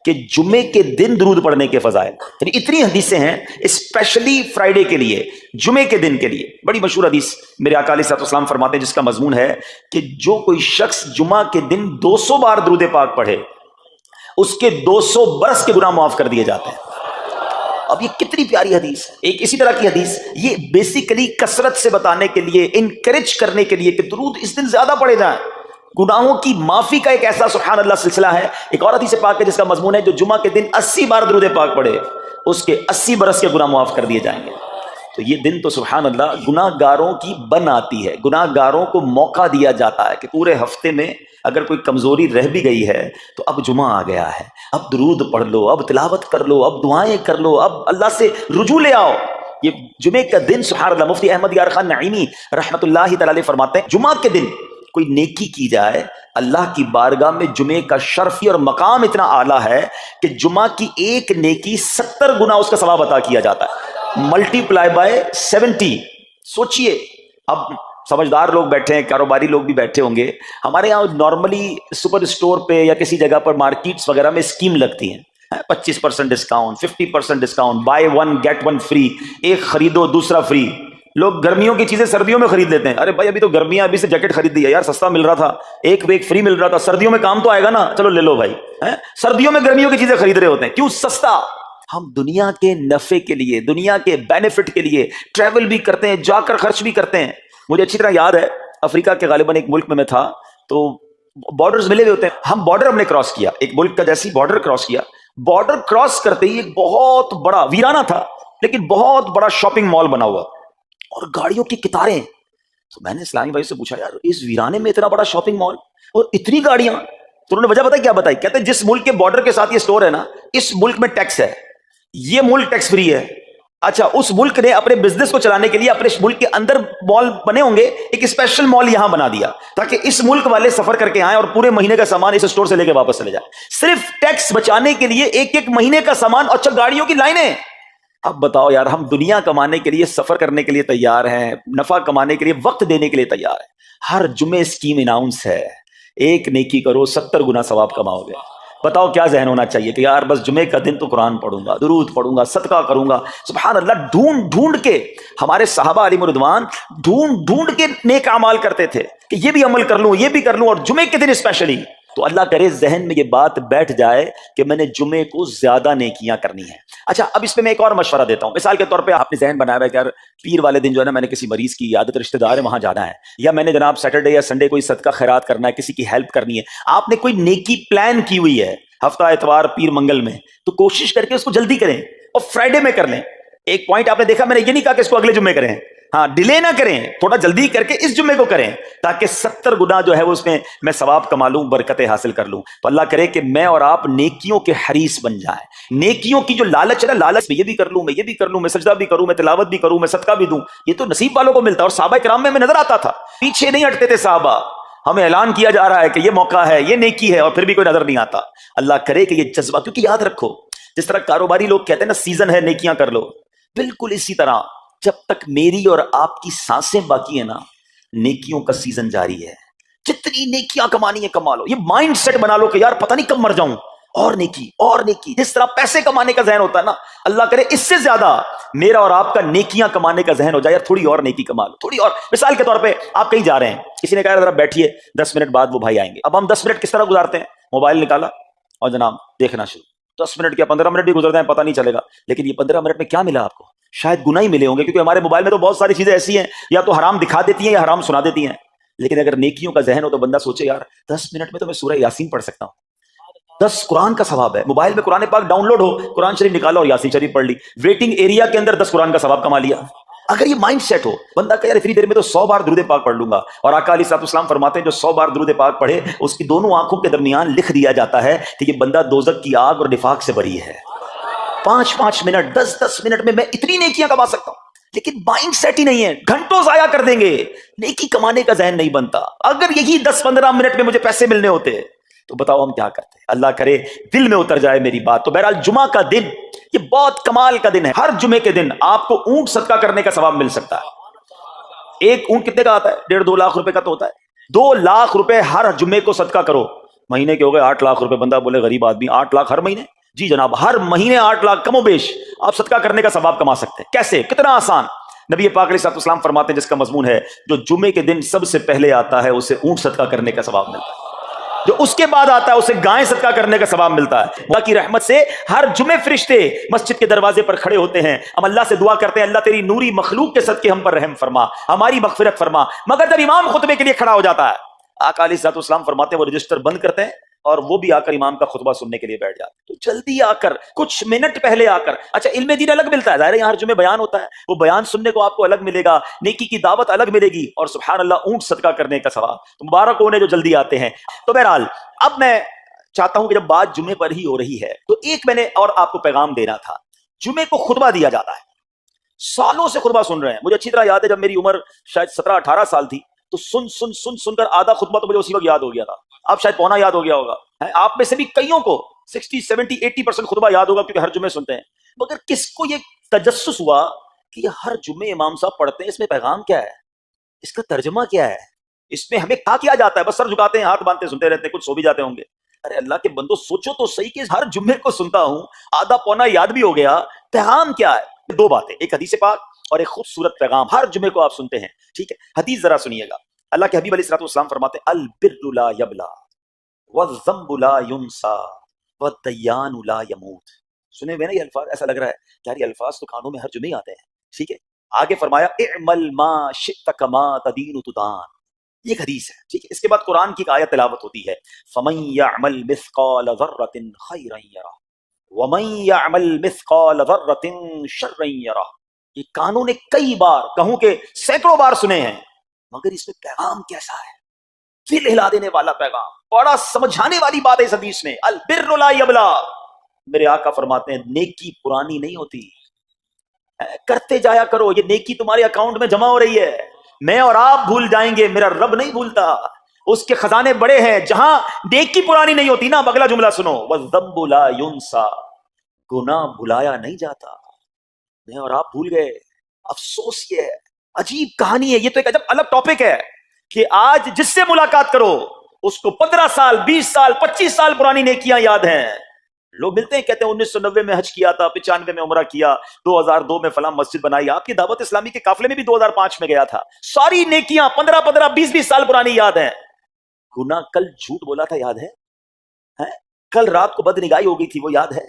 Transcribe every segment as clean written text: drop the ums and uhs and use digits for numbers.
کہ جمعے کے دن درود پڑھنے کے فضائل، یعنی اتنی حدیثیں ہیں اسپیشلی فرائیڈے کے لیے، جمعے کے دن کے لیے۔ بڑی مشہور حدیث میرے آقا علیہ الصلوۃ والسلام فرماتے ہیں جس کا مضمون ہے کہ جو کوئی شخص جمعہ کے دن 200 بار درود پاک پڑھے اس کے 200 برس کے گناہ معاف کر دیے جاتے ہیں۔ اب یہ کتنی پیاری حدیث ہے۔ ایک اسی طرح کی حدیث یہ بیسیکلی کثرت سے بتانے کے لیے، انکریج کرنے کے لیے کہ درود اس دن زیادہ پڑھے جائیں، گناہوں کی معافی کا ایک ایسا سبحان اللہ سلسلہ ہے۔ ایک اور حدیث پاک ہے جس کا مضمون ہے جو جمعہ کے دن 80 بار درود پاک پڑھے اس کے 80 برس کے گناہ معاف کر دیے جائیں گے۔ تو یہ دن تو سبحان اللہ گناہ گاروں کی بن آتی ہے، گناہ گاروں کو موقع دیا جاتا ہے کہ پورے ہفتے میں اگر کوئی کمزوری رہ بھی گئی ہے تو اب جمعہ آ گیا ہے، اب درود پڑھ لو، اب تلاوت کر لو، اب دعائیں کر لو، اب اللہ سے رجوع لے آؤ۔ یہ جمعے کا دن سبحان اللہ مفتی احمد یار خان نعیمی رحمۃ اللہ تعالی علیہ فرماتے ہیں جمعہ کے دن کوئی نیکی کی جائے اللہ کی بارگاہ میں جمعے کا شرف اور مقام اتنا اعلیٰ ہے کہ جمعہ کی ایک نیکی 70 گنا اس کا ثواب عطا کیا جاتا ہے، ملٹی پلائی بائی 70۔ سوچئے، اب سمجھدار لوگ بیٹھے ہیں، کاروباری لوگ بھی بیٹھے ہوں گے، ہمارے یہاں نارملی سپر اسٹور پہ یا کسی جگہ پر مارکیٹس وغیرہ میں اسکیم لگتی ہیں، 25% discount, 50% discount, buy one get one free, ایک خریدو دوسرا فری۔ لوگ گرمیوں کی چیزیں سردیوں میں خرید لیتے ہیں، ارے بھائی ابھی تو گرمیاں، ابھی سے جیکٹ خرید دی ہے یار، سستا مل رہا تھا، ایک فری مل رہا تھا، سردیوں میں کام تو آئے گا نا، چلو لے لو بھائی۔ سردیوں میں گرمیوں کی چیزیں خرید رہے ہوتے ہیں، کیوں؟ سستا۔ ہم دنیا کے نفع کے لیے، دنیا کے بینیفٹ کے لیے ٹریول بھی کرتے ہیں، جا کر خرچ بھی کرتے ہیں۔ مجھے اچھی طرح یاد ہے افریقہ کے غالباً ایک ملک میں تھا، تو بارڈرز ملے ہوئے ہوتے ہیں، ہم بارڈر ہم نے کراس کیا، ایک ملک کا جیسی بارڈر کراس کیا، بارڈر کراس کرتے ہی ایک بہت بڑا ویرانہ تھا لیکن بہت بڑا شاپنگ مال بنا ہوا اور گاڑیوں کی قطاریں۔ تو میں نے اسلامی بھائی سے پوچھا یار اس ویرانے میں اتنا بڑا شاپنگ مال اور اتنی گاڑیاں؟ تو انہوں نے وجہ بتائی، کیا بتائی؟ کہتے ہیں جس ملک کے بارڈر کے ساتھ یہ سٹور ہے نا، اس ملک میں ٹیکس ہے، یہ ملک ٹیکس فری ہے۔ اچھا، اس ملک نے اپنے بزنس کو چلانے کے لیے اپنے ملک کے اندر مال بنے ہوں گے، ایک اسپیشل مال یہاں بنا دیا تاکہ اس ملک والے سفر کر کے آئیں اور پورے مہینے کا سامان اس سٹور سے لے کے واپس چلے جائیں، صرف ٹیکس بچانے کے لیے ایک مہینے کا سامان۔ اچھا، گاڑیوں کی لائنیں۔ اب بتاؤ یار، ہم دنیا کمانے کے لیے، سفر کرنے کے لیے تیار ہیں، نفع کمانے کے لیے، وقت دینے کے لیے تیار ہیں۔ ہر جمعے اسکیم اناؤنس ہے، ایک نیکی کرو 70 گنا ثواب کماؤ گے۔ بتاؤ کیا ذہن ہونا چاہیے کہ یار بس جمعے کا دن تو قرآن پڑھوں گا، درود پڑھوں گا، صدقہ کروں گا۔ سبحان اللہ، ڈھونڈ ڈھونڈ کے ہمارے صحابہ علیہم رضوان ڈھونڈ ڈھونڈ کے نیک اعمال کرتے تھے کہ یہ بھی عمل کر لوں، یہ بھی کر لوں، اور جمعے کے دن اسپیشلی۔ تو اللہ کرے ذہن میں یہ بات بیٹھ جائے کہ میں نے جمعے کو زیادہ نیکیاں کرنی ہیں۔ اچھا، اب اس پہ میں ایک اور مشورہ دیتا ہوں۔ مثال کے طور پہ آپ نے ذہن بنایا ہے کہ یار پیر والے دن جو ہے نا میں نے کسی مریض کی عیادت، رشتہ دار ہے وہاں جانا ہے، یا میں نے جناب سیٹرڈے یا سنڈے کوئی صدقہ خیرات کرنا ہے، کسی کی ہیلپ کرنی ہے۔ آپ نے کوئی نیکی پلان کی ہوئی ہے ہفتہ اتوار پیر منگل میں، تو کوشش کر کے اس کو جلدی کریں اور فرائیڈے میں کر لیں۔ ایک پوائنٹ آپ نے دیکھا، میں نے یہ نہیں کہا کہ اس کو اگلے جمعے کریں، ہاں ڈیلے نہ کریں، تھوڑا جلدی کر کے اس جمعے کو کریں تاکہ 70 گنا جو ہے وہ اس میں ثواب کما لوں، برکتیں حاصل کر لوں۔ تو اللہ کرے کہ میں اور آپ نیکیوں کے حریص بن جائیں۔ نیکیوں کی جو لالچ ہے نا، لالچ میں یہ بھی کر لوں، میں یہ بھی کر لوں، میں سجدہ بھی کروں، میں تلاوت بھی کروں، میں صدقہ بھی دوں، یہ تو نصیب والوں کو ملتا ہے۔ اور صحابہ کرام میں نظر آتا تھا، پیچھے نہیں ہٹتے تھے صحابہ، ہمیں اعلان کیا جا رہا ہے کہ یہ موقع ہے، یہ نیکی ہے، اور پھر بھی کوئی نظر نہیں آتا۔ اللہ کرے کہ یہ جذبہ، کیونکہ یاد رکھو جس طرح کاروباری لوگ کہتے ہیں نا سیزن ہے نیکیاں کر لو، بالکل اسی طرح جب تک میری اور آپ کی سانسیں باقی ہیں نا، نیکیوں کا سیزن جاری ہے۔ جتنی نیکیاں کمانی ہے کما لو، یہ مائنڈ سیٹ بنا لو کہ یار پتہ نہیں کب مر جاؤں، اور نیکی اور نیکی۔ جس طرح پیسے کمانے کا ذہن ہوتا ہے نا، اللہ کرے اس سے زیادہ میرا اور آپ کا نیکیاں کمانے کا ذہن ہو جائے، یار تھوڑی اور نیکی کما لو، تھوڑی اور۔ مثال کے طور پہ آپ کہیں جا رہے ہیں، کسی نے کہا ذرا بیٹھیے 10 منٹ بعد وہ بھائی آئیں گے۔ اب ہم 10 منٹ کس طرح گزارتے ہیں؟ موبائل نکالا اور جناب دیکھنا شروع، 10 منٹ کیا 15 منٹ بھی گزرتے ہیں پتہ نہیں چلے گا، لیکن یہ 15 منٹ میں کیا ملا آپ کو؟ شاید گناہ ہی ملے ہوں گے، کیونکہ ہمارے موبائل میں تو بہت ساری چیزیں ایسی ہیں یا تو حرام دکھا دیتی ہیں یا حرام سنا دیتی ہیں۔ لیکن اگر نیکیوں کا ذہن ہو تو بندہ سوچے یار 10 منٹ میں تو میں سورہ یاسین پڑھ سکتا ہوں، 10 قرآن کا ثواب ہے۔ موبائل میں قرآن پاک ڈاؤن لوڈ ہو، قرآن شریف نکالا اور یاسین شریف پڑھ لی، ویٹنگ ایریا کے اندر 10 قرآن کا ثواب کما لیا۔ اگر یہ مائنڈ سیٹ ہو بندہ کہ یار اتنی دیر میں تو 100 بار درود پاک پڑھ لوں گا، اور آقا علیہ الصلوۃ والسلام فرماتے ہیں جو 100 بار درود پاک پڑھے اس کی دونوں آنکھوں کے درمیان لکھ دیا جاتا ہے کہ یہ بندہ دوزخ کی آگ اور نفاق سے بری ہے۔ 5 منٹ 10 منٹ میں اتنی نیکیاں کما سکتا ہوں، لیکن مائنڈ سیٹ ہی نہیں ہے، گھنٹوں ضائع کر دیں گے، نیکی کمانے کا ذہن نہیں بنتا۔ اگر یہی 10-15 منٹ میں مجھے پیسے ملنے ہوتے تو بتاؤ ہم کیا کرتے؟ اللہ کرے دل میں اتر جائے میری بات۔ تو بہرحال جمعہ کا دن یہ بہت کمال کا دن ہے۔ ہر جمعے کے دن آپ کو اونٹ صدقہ کرنے کا ثواب مل سکتا ہے۔ ایک اونٹ کتنے کا آتا ہے؟ 1.5-2 لاکھ روپے کا تو ہوتا ہے۔ 2 لاکھ روپے ہر جمعے کو صدقہ کرو، مہینے کے ہو گئے 8 لاکھ روپے۔ بندہ بولے غریب آدمی 8 لاکھ ہر مہینے، جی جناب، ہر مہینے 8 لاکھ کم و بیش آپ صدقہ کرنے کا ثواب کما سکتے ہیں. کیسے؟ کتنا آسان. نبی پاک علیہ الصلوۃ والسلام فرماتے ہیں جس کا مضمون ہے جو جمعے کے دن سب سے پہلے آتا ہے اسے اونٹ صدقہ کرنے کا ثواب ملتا ہے، جو اس کے بعد آتا ہے اسے گائے صدقہ کرنے کا ثواب ملتا ہے. اللہ کی رحمت سے ہر جمعے فرشتے مسجد کے دروازے پر کھڑے ہوتے ہیں، ہم اللہ سے دعا کرتے ہیں اللہ تیری نوری مخلوق کے صدقے ہم پر رحم فرما، ہماری مغفرت فرما. مگر جب امام خطبے کے لیے کھڑا ہو جاتا ہے آقا علیہ الصلوۃ والسلام فرماتے ہیں وہ رجسٹر بند کرتے ہیں اور وہ بھی آ کر امام کا خطبہ سننے کے لیے بیٹھ جاتے ہیں. تو جلدی آ کر، کچھ منٹ پہلے آ کر. اچھا، علم دین الگ ملتا ہے، ظاہر ہے یہاں ہر جمعے بیان ہوتا ہے، وہ بیان سننے کو آپ کو الگ ملے گا، نیکی کی دعوت الگ ملے گی، اور سبحان اللہ اونٹ صدقہ کرنے کا ثواب. تو مبارک ہونے جو جلدی آتے ہیں. تو بہرحال اب میں چاہتا ہوں کہ جب بات جمعے پر ہی ہو رہی ہے تو ایک میں نے اور آپ کو پیغام دینا تھا. جمعے کو خطبہ دیا جاتا ہے، سالوں سے خطبہ سن رہے ہیں. مجھے اچھی طرح یاد ہے جب میری عمر شاید 17-18 سال تھی تو سن کر آدھا خطبہ تو مجھے اسی وقت یاد ہو گیا تھا. آپ شاید پونا یاد ہو گیا ہوگا. آپ میں سے بھی کئیوں کو 60-70-80% خطبہ یاد ہوگا کیونکہ ہر جمعے سنتے ہیں. مگر کس کو یہ تجسس ہوا کہ یہ ہر جمعے امام صاحب پڑھتے ہیں، اس میں پیغام کیا ہے، اس کا ترجمہ کیا ہے، اس میں ہمیں کیا جاتا ہے؟ بس سر جھکاتے ہیں، ہاتھ باندھتے سنتے رہتے ہیں، کچھ سو بھی جاتے ہوں گے. ارے اللہ کے بندو سوچو تو صحیح کہ ہر جمعے کو سنتا ہوں، آدھا پونا یاد بھی ہو گیا، پیغام کیا ہے؟ 2 باتیں، ایک حدیث پاک اور ایک خوبصورت پیغام. ہر جمعے کو آپ سنتے ہیں، ٹھیک ہے؟ حدیث ذرا سنیے گا. اللہ کے حبیب علیہ الصلوۃ والسلام فرماتے ہیں البر لا یبلا والذنب لا ینسا والدیان لا یموت. سنے ہوئے نا یہ الفاظ؟ ایسا لگ رہا ہے کہ یار یہ الفاظ تو کانوں میں ہر جمعے آتے ہیں، ٹھیک ہے؟ آگے فرمایا اعمل ما شئت کما تدین تدان. یہ ایک حدیث ہے، ٹھیک ہے؟ اس کے بعد قرآن کی ایک آیت تلاوت ہوتی ہے فمن یعمل مثقال ذرۃ خیرا یرہ ومن یعمل مثقال ذرۃ شرا یرہ. یہ کانوں نے کئی بار، کہوں کہ سینکڑوں بار سنے ہیں، مگر اس میں پیغام کیسا ہے؟ دل ہلا دینے والا پیغام، بڑا سمجھانے والی بات ہے اس حدیث میں. البر لا یبلا. میرے آقا فرماتے ہیں نیکی پرانی نہیں ہوتی، کرتے جایا کرو. یہ نیکی تمہارے اکاؤنٹ میں جمع ہو رہی ہے، میں اور آپ بھول جائیں گے، میرا رب نہیں بھولتا، اس کے خزانے بڑے ہیں. جہاں نیکی پرانی نہیں ہوتی نا، اگلا جملہ سنو والذنب لا ینسا. گناہ بھلایا نہیں جاتا، میں اور آپ بھول گئے. افسوس یہ ہے، عجیب کہانی ہے. یہ تو ایک عجب الگ ٹاپک ہے کہ آج جس سے ملاقات کرو اس کو 15 سال 20 سال 25 سال پرانی نیکیاں یاد ہیں. لوگ ملتے ہیں کہتے ہیں 1990 میں حج کیا تھا، 95 میں عمرہ کیا، 2002 میں فلاں مسجد بنائی. آپ کی دعوت اسلامی کے قافلے میں بھی 2005 میں گیا تھا. ساری نیکیاں 15 20 سال پرانی یاد ہیں. گناہ کل جھوٹ بولا تھا یاد ہے، کل رات کو بد نگاہی ہو گئی تھی وہ یاد ہے،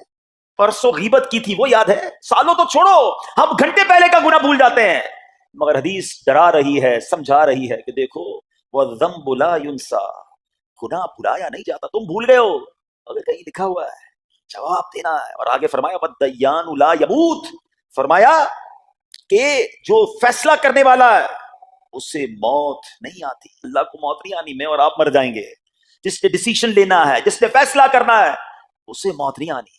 پرسوں غیبت کی تھی وہ یاد ہے. سالوں تو چھوڑو، ہم گھنٹے پہلے کا گناہ بھول جاتے ہیں. مگر حدیث ڈرا رہی ہے، سمجھا رہی ہے کہ دیکھو وَالذَّنبُ لَا يُنسَى. گناہ بھلایا نہیں جاتا. تم بھول گئے ہو، اگر کہیں لکھا ہوا ہے جواب دینا ہے. اور آگے فرمایا وَالدَّيَّانُ لَا يَمُوتُ. فرمایا کہ جو فیصلہ کرنے والا ہے اسے موت نہیں آتی. اللہ کو موت نہیں آنی، میں اور آپ مر جائیں گے. جس نے ڈیسیشن لینا ہے، جس نے فیصلہ کرنا ہے، اسے موت نہیں آنی.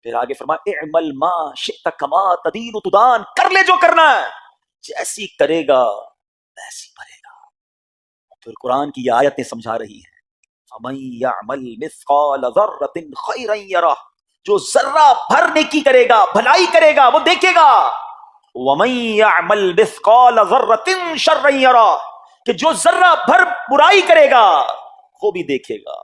پھر آگے فرمایا اعمل ما شئت کما تدین تدان. کر لے جو کرنا ہے، جیسی کرے گا ویسی مرے گا. پھر قرآن کی یہ آیتیں سمجھا رہی ہیں فمن یعمل مثقال ذرۃ خیرا یرہ. جو ذرہ بھر نیکی کرے گا، بھلائی کرے گا، وہ دیکھے گا. ومن یعمل مثقال ذرۃ شرا یرہ. کہ جو ذرہ بھر برائی کرے گا وہ بھی دیکھے گا.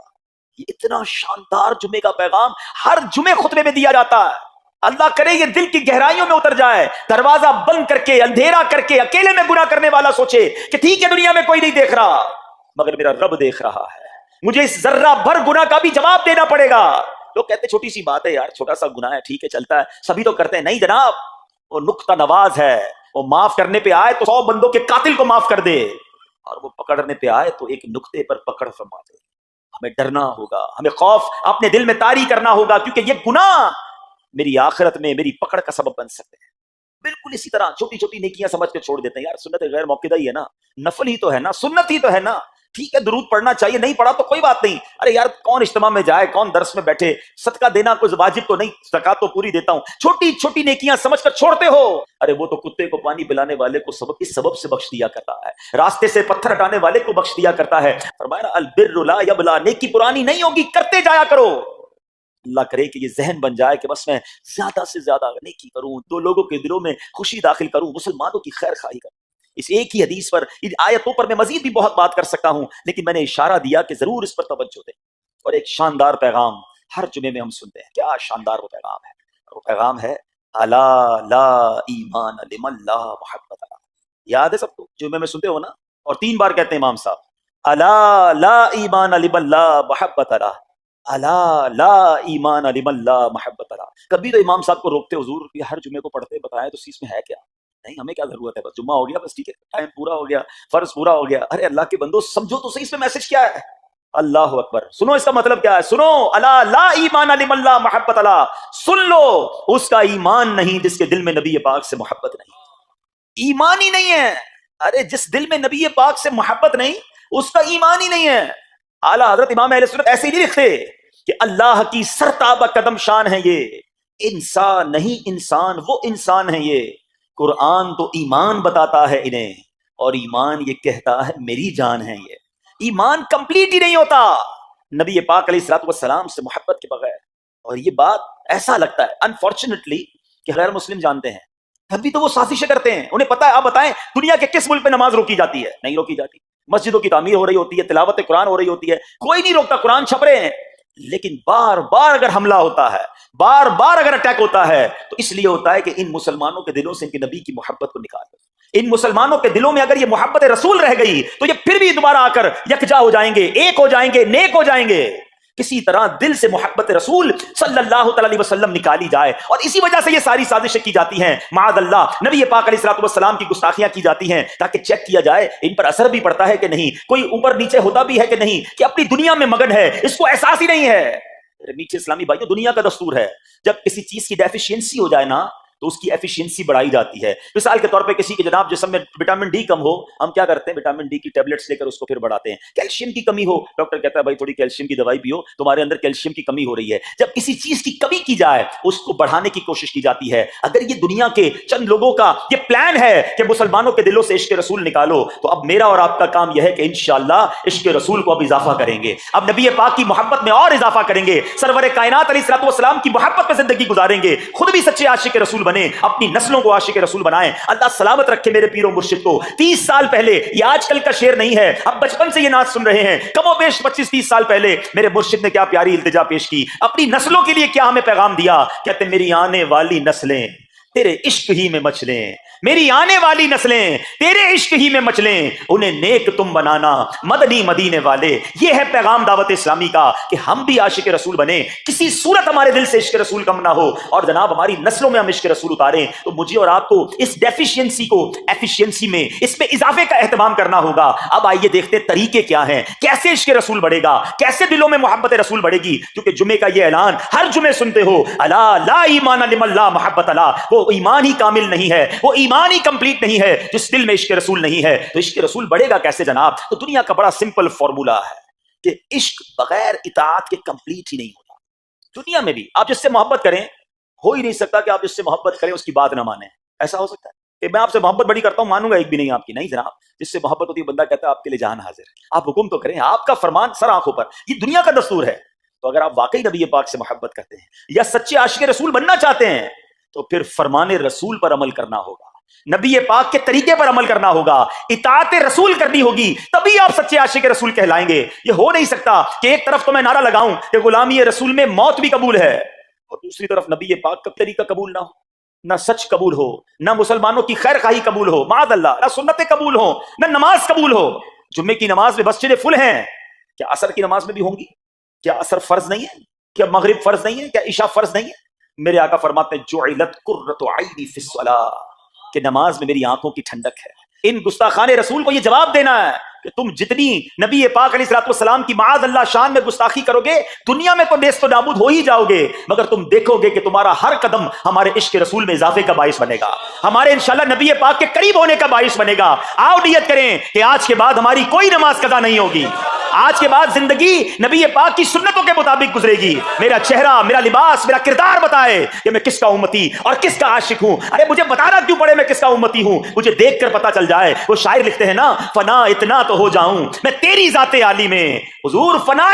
یہ اتنا شاندار جمعے کا پیغام ہر جمعے خطبے میں دیا جاتا ہے. اللہ کرے یہ دل کی گہرائیوں میں اتر جائے. دروازہ بند کر کے، اندھیرا کر کے، اکیلے میں گناہ کرنے والا سوچے کہ ٹھیک ہے دنیا میں کوئی نہیں دیکھ رہا مگر میرا رب دیکھ رہا ہے، مجھے اس ذرہ بھر گناہ کا بھی جواب دینا پڑے گا. لوگ کہتے ہیں چھوٹی سی بات ہے یار، چھوٹا سا گناہ ہے، ٹھیک ہے چلتا ہے، سبھی تو کرتے ہیں. نہیں جناب، وہ نقطہ نواز ہے. وہ معاف کرنے پہ آئے تو 100 بندوں کے قاتل کو معاف کر دے، اور وہ پکڑنے پہ آئے تو ایک نقطے پر پکڑ فرما دے. ہمیں ڈرنا ہوگا، ہمیں خوف اپنے دل میں طاری کرنا ہوگا، کیونکہ یہ گناہ میری آخرت میں میری پکڑ کا سبب بن سکتے ہیں. بالکل اسی طرح چھوٹی چھوٹی نیکیاں سمجھ کے چھوڑ دیتے ہیں. یار سنت غیر موقعہ ہی ہے نا، نفل ہی تو ہے نا، سنت ہی تو ہے نا، ٹھیک ہے درود پڑھنا چاہیے، نہیں پڑھا تو کوئی بات نہیں. ارے یار کون اجتماع میں جائے، کون درس میں بیٹھے، صدقہ دینا کوئی واجب تو نہیں، زکات تو پوری دیتا ہوں. چھوٹی چھوٹی نیکیاں سمجھ کر چھوڑتے ہو. ارے وہ تو کتے کو پانی پلانے والے کو اس سبب سے بخش دیا کرتا ہے، راستے سے پتھر ہٹانے والے کو بخش دیا کرتا ہے. فرمایا نا البر لا یبلا. نیکی پرانی نہیں ہوگی، کرتے جایا کرو. اللہ کرے کہ یہ ذہن بن جائے کہ بس میں زیادہ سے زیادہ نیکی کروں، 2 لوگوں کے دلوں میں خوشی داخل کروں، مسلمانوں کی خیر خواہی کروں. اس ایک ہی حدیث پر، ان آیتوں پر میں مزید بھی بہت بات کر سکتا ہوں، لیکن میں نے اشارہ دیا کہ ضرور اس پر توجہ دیں. اور ایک شاندار پیغام ہر جمعے میں ہم سنتے ہیں، کیا شاندار وہ پیغام ہے. وہ پیغام ہے الا لا ایمان لمن لا محبت له. یاد ہے سب کو؟ جمعے میں سنتے ہو نا، اور 3 بار کہتے ہیں امام صاحب الا لا ایمان لمن لا محبت له، الا لا ایمان لمن لا محبت له. کبھی تو امام صاحب کو روکتے، حضور یہ ہر جمعے کو پڑھتے بتائیں تو اس میں ہے کیا؟ نہیں، ہمیں کیا ضرورت ہے، بس جمعہ ہو گیا، بس ٹھیک ہے، ٹائم پورا ہو گیا، فرض پورا ہو گیا. ارے اللہ کے بندو سمجھو تو صحیح اس میں میسج کیا ہے. اللہ اکبر. سنو اس کا مطلب کیا ہے، سنو الا لا ایمان لمن لا محبت له. سن لو، اس کا ایمان نہیں جس کے دل میں نبی پاک سے محبت نہیں. ایمان ہی نہیں ہے. ارے جس دل میں نبی پاک سے محبت نہیں، اس کا ایمان ہی نہیں ہے. اعلیٰ حضرت امام اہل سنت ایسے ہی نہیں لکھتے کہ اللہ کی سرتابہ قدم شان ہے یہ، انسان نہیں انسان، وہ انسان ہے یہ. قرآن تو ایمان بتاتا ہے انہیں، اور ایمان یہ کہتا ہے میری جان ہے یہ. ایمان کمپلیٹ ہی نہیں ہوتا نبی پاک علیہ الصلوۃ والسلام سے محبت کے بغیر. اور یہ بات ایسا لگتا ہے انفارچونیٹلی کہ غیر مسلم جانتے ہیں، ابھی تو وہ سازشیں کرتے ہیں. انہیں پتا ہے، آپ بتائیں دنیا کے کس ملک پہ نماز روکی جاتی ہے؟ نہیں روکی جاتی. مسجدوں کی تعمیر ہو رہی ہوتی ہے، تلاوت قرآن ہو رہی ہوتی ہے، کوئی نہیں روکتا، قرآن چھپ رہے ہیں. لیکن بار بار اگر حملہ ہوتا ہے، بار بار اگر اٹیک ہوتا ہے، تو اس لیے ہوتا ہے کہ ان مسلمانوں کے دلوں سے ان کے نبی کی محبت کو نکال دو. ان مسلمانوں کے دلوں میں اگر یہ محبت رسول رہ گئی تو یہ پھر بھی دوبارہ آ کر یکجا ہو جائیں گے، ایک ہو جائیں گے، نیک ہو جائیں گے. کسی طرح دل سے محبت رسول صلی اللہ تعالی وسلم نکالی جائے، اور اسی وجہ سے یہ ساری سازشیں کی جاتی ہیں. معاذ اللہ نبی پاک علیہ الصلوۃ والسلام کی گستاخیاں کی جاتی ہیں تاکہ چیک کیا جائے ان پر اثر بھی پڑتا ہے کہ نہیں، کوئی اوپر نیچے ہوتا بھی ہے کہ نہیں، کہ اپنی دنیا میں مگن ہے، اس کو احساس ہی نہیں ہے. میٹھے اسلامی بھائیوں، دنیا کا دستور ہے جب کسی چیز کی ڈیفیشینسی ہو جائے نا تو اس کی ایفیشینسی بڑھائی جاتی ہے. مثال کے طور پہ کسی کے جناب جسم میں وٹامن ڈی کم ہو، ہم کیا کرتے ہیں، وٹامن ڈی کی ٹیبلٹس لے کر اس کو پھر بڑھاتے ہیں. کیلشیم کی کمی ہو، ڈاکٹر کہتا ہے بھائی تھوڑی کیلشیم کی دوائی پیو، تمہارے اندر کیلشیم کی کمی ہو رہی ہے. جب کسی چیز کی کمی کی جائے اس کو بڑھانے کی کوشش کی جاتی ہے. اگر یہ دنیا کے چند لوگوں کا یہ پلان ہے کہ مسلمانوں کے دلوں سے عشق رسول نکالو، تو اب میرا اور آپ کا کام یہ ہے کہ انشاءاللہ عشق رسول کو اب اضافہ کریں گے، اب نبی پاک کی محبت میں اور اضافہ کریں گے، سرور کائنات علیہ الصلوۃ والسلام کی محبت میں زندگی گزاریں گے، خود بھی سچے عاشق رسول بنیں، اپنی نسلوں کو عاشق رسول بنائیں. اللہ سلامت رکھے میرے پیر و مرشد کو. 30 سال پہلے، یہ آج کل کا شعر نہیں ہے، اب بچپن سے یہ نعت سن رہے ہیں، کم و بیش 25-30 سال پہلے میرے مرشد نے کیا پیاری التجا پیش کی، اپنی نسلوں کے لیے کیا ہمیں پیغام دیا. کہتے میری آنے والی نسلیں تیرے عشق ہی میں مچلیں، میری آنے والی نسلیں تیرے عشق ہی میں مچلیں، انہیں نیک تم بنانا مدنی مدینے والے. یہ ہے پیغام دعوت اسلامی کا کہ ہم بھی عاشق رسول بنیں، کسی صورت ہمارے دل سے عشق رسول کم نہ ہو، اور جناب ہماری نسلوں میں ہم عشق رسول اتاریں. تو مجھے اور آپ کو اس ڈیفیشینسی کو ایفیشینسی میں، اس میں اضافے کا اہتمام کرنا ہوگا. اب آئیے دیکھتے طریقے کیا ہیں، کیسے عشق رسول بڑھے گا، کیسے دلوں میں محبت رسول بڑھے گی. کیونکہ جمعے کا یہ اعلان ہر جمعے سنتے ہو، الا لا ایمان لمن لا محبت له. وہ ایمان ہی کامل نہیں ہے، وہ ایمان ہی کمپلیٹ نہیں ہے جس دل میں عشق رسول نہیں ہے. تو عشق رسول بڑھے گا کیسے جناب؟ تو دنیا کا بڑا سمپل فارمولا ہے کہ عشق بغیر اطاعت کے کمپلیٹ ہی نہیں ہوتا. دنیا میں بھی آپ جس سے محبت کریں، ہو ہی نہیں سکتا کہ آپ جس سے محبت کریں اس کی بات نہ مانیں. ایسا ہو سکتا ہے کہ میں آپ سے محبت بڑی کرتا ہوں، مانوں گا ایک بھی نہیں آپ کی؟ نہیں جناب. جس سے محبت ہوتی ہے بندہ کہتا ہے آپ کے لیے جان حاضر ہے، آپ حکم تو کریں، آپ کا فرمان سر آنکھوں پر. یہ دنیا کا دستور ہے. تو اگر آپ واقعی نبی پاک سے محبت کرتے ہیں یا سچے عاشق رسول بننا چاہتے ہیں تو پھر فرمان رسول پر عمل کرنا ہوگا، نبی پاک کے طریقے پر عمل کرنا ہوگا، اطاعت رسول کرنی ہوگی، تبھی آپ سچے عاشق رسول کہلائیں گے. یہ ہو نہیں سکتا کہ ایک طرف تو میں نعرہ لگاؤں کہ غلامی رسول میں موت بھی قبول ہے، اور دوسری طرف نبی پاک کا طریقہ قبول نہ ہو، نہ سچ قبول ہو، نہ مسلمانوں کی خیر خواہی قبول ہو، معاذ اللہ، نہ سنتیں قبول ہو، نہ نماز قبول ہو. جمعے کی نماز میں مسجدیں فل ہیں، کیا عصر کی نماز میں بھی ہوں گی؟ کیا عصر فرض نہیں ہے؟ کیا مغرب فرض نہیں ہے؟ کیا عشاء فرض نہیں ہے؟ میرے آقا فرماتے ہیں جعلت قرۃ عینی فی الصلاۃ، کہ نماز میں میری آنکھوں کی ٹھنڈک ہے. ان گستاخان رسول کو یہ جواب دینا ہے کہ تم جتنی نبی پاک علیہ الصلوۃ والسلام کی معاذ اللہ شان میں گستاخی کرو گے، دنیا میں تو نیست و نابود ہو ہی جاؤ گے، مگر تم دیکھو گے کہ تمہارا ہر قدم ہمارے عشق رسول میں اضافے کا باعث بنے گا، ہمارے انشاءاللہ نبی پاک کے قریب ہونے کا باعث بنے گا. آؤ نیت کریں کہ آج کے بعد ہماری کوئی نماز قضا نہیں ہوگی، آج کے بعد زندگی نبی پاک کی سنتوں کے مطابق گزرے گی. میرا چہرہ، میرا لباس، میرا کردار بتائے کہ میں کس کا امتی اور کس کا عاشق ہوں. ارے مجھے بتانا کیوں پڑے میں کس کا امتی ہوں، مجھے دیکھ کر پتا چل جائے. وہ شاعر لکھتے ہیں نا، فنا اتنا تو ہو جاؤں میں تیری ذات عالی میں، حضور فنا